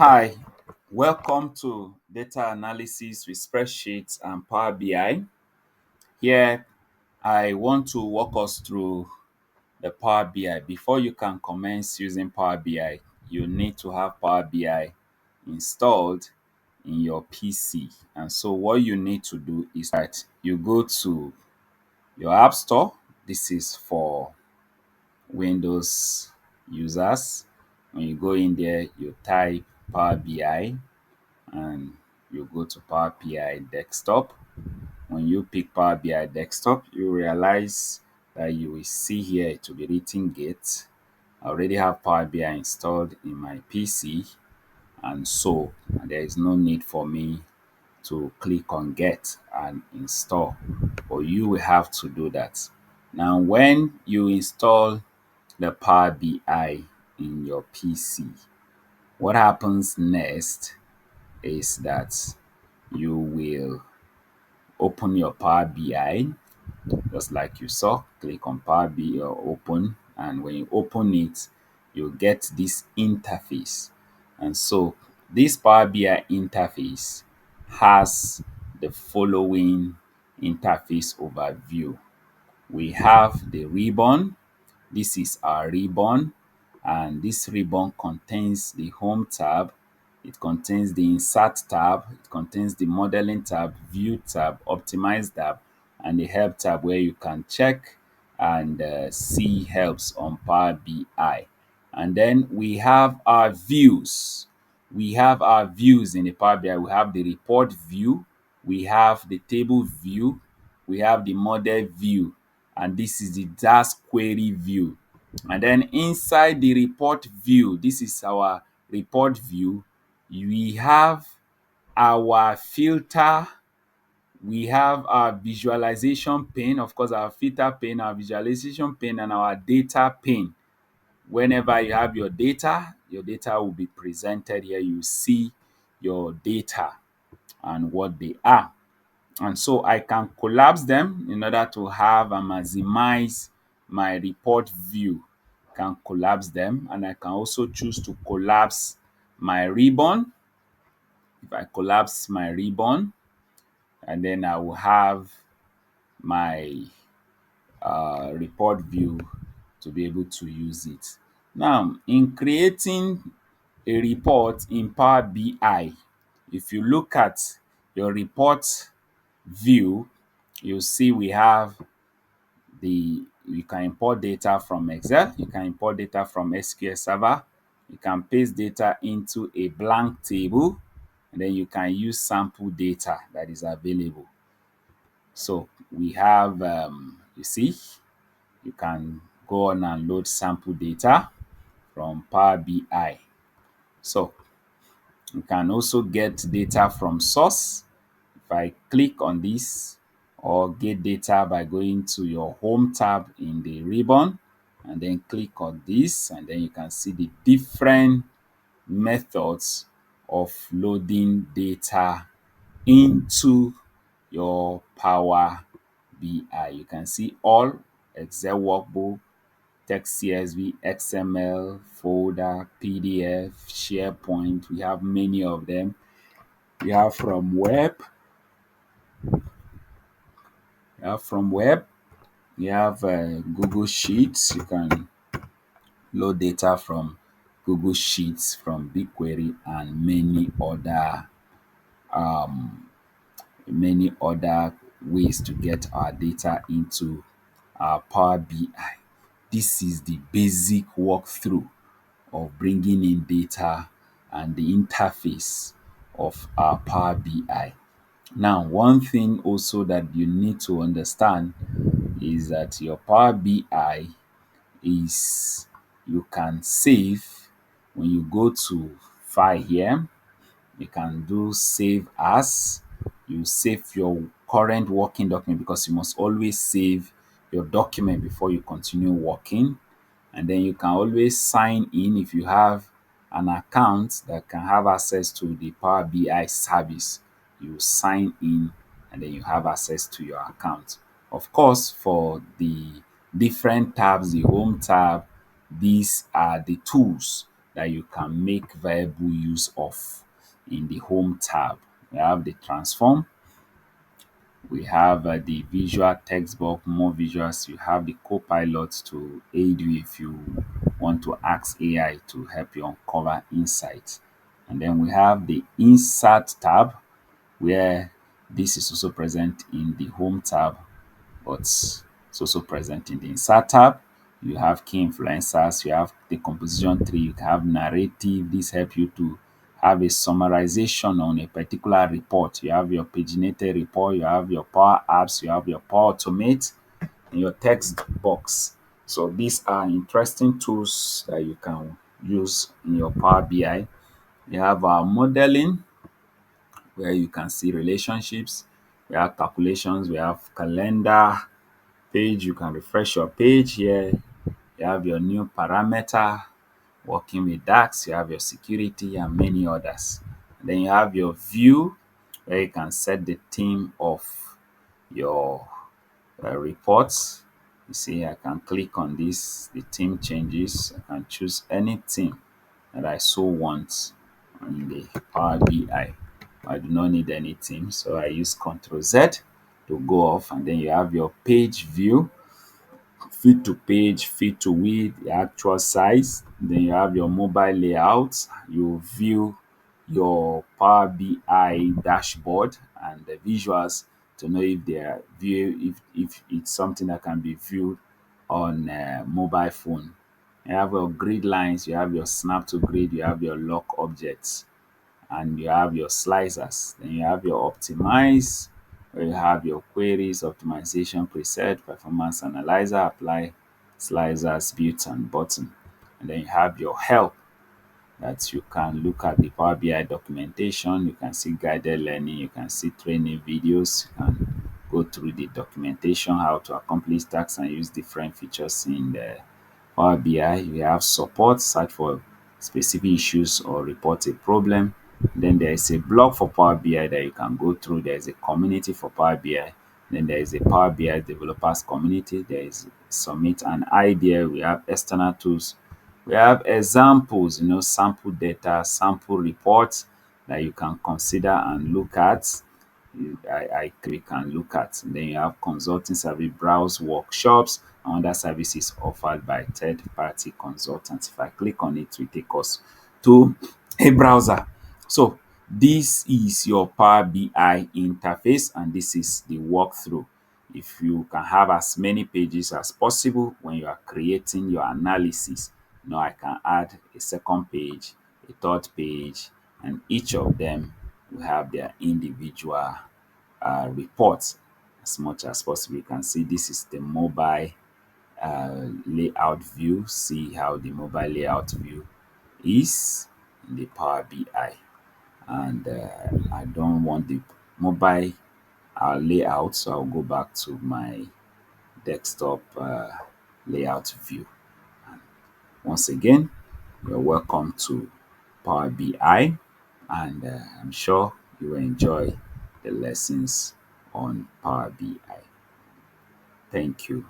Hi, welcome to data analysis with spreadsheets and Power BI. Here, I want to walk us through the Power BI. Before you can commence using Power BI, you need to have Power BI installed in your PC. And so what you need to do is that you go to your App Store. This is for Windows users. When you go in there, you type Power BI and you go to Power BI desktop. When you pick Power BI desktop, you realize that you will see here it will be written Git. I already have Power BI installed in my PC, and so there is no need for me to click on Get and install. But you will have to do that. Now, when you install the Power BI in your PC, what happens next is that you will open your Power BI just like you saw. Click on Power BI or open, and when you open it, you get this interface. And so this Power BI interface has the following interface overview. We have the ribbon. This is our ribbon, and this ribbon contains the home tab, it contains the insert tab, it contains the modeling tab, view tab, optimize tab, and the help tab where you can check and see helps on Power BI. And then we have our views. We have our views in the Power BI. We have the report view, we have the table view, we have the model view, and this is the DAX query view. And then inside the report view, this is our report view, we have our filter, we have our visualization pane, of course our filter pane, our visualization pane, and our data pane. Whenever you have your data will be presented here. You see your data and what they are. And so I can collapse them in order to have and maximize my report view. Can collapse them, and I can also choose to collapse my ribbon. If I collapse my ribbon, and then I will have my report view to be able to use it. Now, in creating a report in Power BI, if you look at your report view, you'll see we have you can import data from Excel, you can import data from SQL Server, you can paste data into a blank table, and then you can use sample data that is available. So we have, you see, you can go on and load sample data from Power BI. So you can also get data from source. If I click on this, or get data by going to your home tab in the ribbon and then click on this, and then you can see the different methods of loading data into your Power BI. You can see all: Excel workbook, text CSV, XML, folder, PDF, SharePoint. We have many of them. We have from web. We have Google Sheets. You can load data from Google Sheets, from BigQuery, and many other ways to get our data into our Power BI. This is the basic walkthrough of bringing in data and the interface of our Power BI. Now, one thing also that you need to understand is that your Power BI is, you can save. When you go to file here, you can do save as. You save your current working document, because you must always save your document before you continue working. And then you can always sign in if you have an account that can have access to the Power BI service. You sign in, and then you have access to your account. Of course, for the different tabs, the home tab, these are the tools that you can make viable use of in the Home tab. We have the transform, we have the visual text box, more visuals. You have the copilot to aid you if you want to ask AI to help you uncover insights. And then we have the insert tab, where this is also present in the Home tab, but it's also present in the insert tab. You have key influencers, you have the composition tree, you have narrative. This help you to have a summarization on a particular report. You have your paginated report, you have your Power Apps, you have your Power Automate, and your text box. So these are interesting tools that you can use in your Power BI. You have our modeling, where you can see relationships. We have calculations, we have calendar page. You can refresh your page here. You have your new parameter, working with DAX, you have your security and many others. Then you have your view, where you can set the theme of your reports. You see, I can click on this, the theme changes. I can choose any theme that I so want in the Power BI. I do not need any theme, so I use Ctrl Z to go off, and then you have your page view, fit to page, fit to width, the actual size. Then you have your mobile layout. You view your Power BI dashboard and the visuals to know if they are if it's something that can be viewed on mobile phone. You have your grid lines, you have your snap to grid, you have your lock objects, and you have your slicers. Then you have your optimize, where you have your queries, optimization preset, performance analyzer, apply slicers, built and button. And then you have your help, that you can look at the Power BI documentation, you can see guided learning, you can see training videos, you can go through the documentation, how to accomplish tasks and use different features in the Power BI. You have support, search for specific issues or report a problem. Then there is a blog for Power BI that you can go through. There is a community for Power BI. Then there is a Power BI developers community. There is submit an idea. We have external tools. We have examples, sample data, sample reports that you can consider and look at. We can look at. And then you have consulting service, browse workshops, and other services offered by third-party consultants. If I click on it, it will take us to a browser. So this is your Power BI interface, and this is the walkthrough. If you can have as many pages as possible when you are creating your analysis, I can add a second page, a third page, and each of them will have their individual reports as much as possible. You can see this is the mobile layout view. See how the mobile layout view is in the Power BI. And I don't want the mobile layout, so I'll go back to my desktop layout view. Once again, you're welcome to Power BI, and I'm sure you will enjoy the lessons on Power BI. Thank you.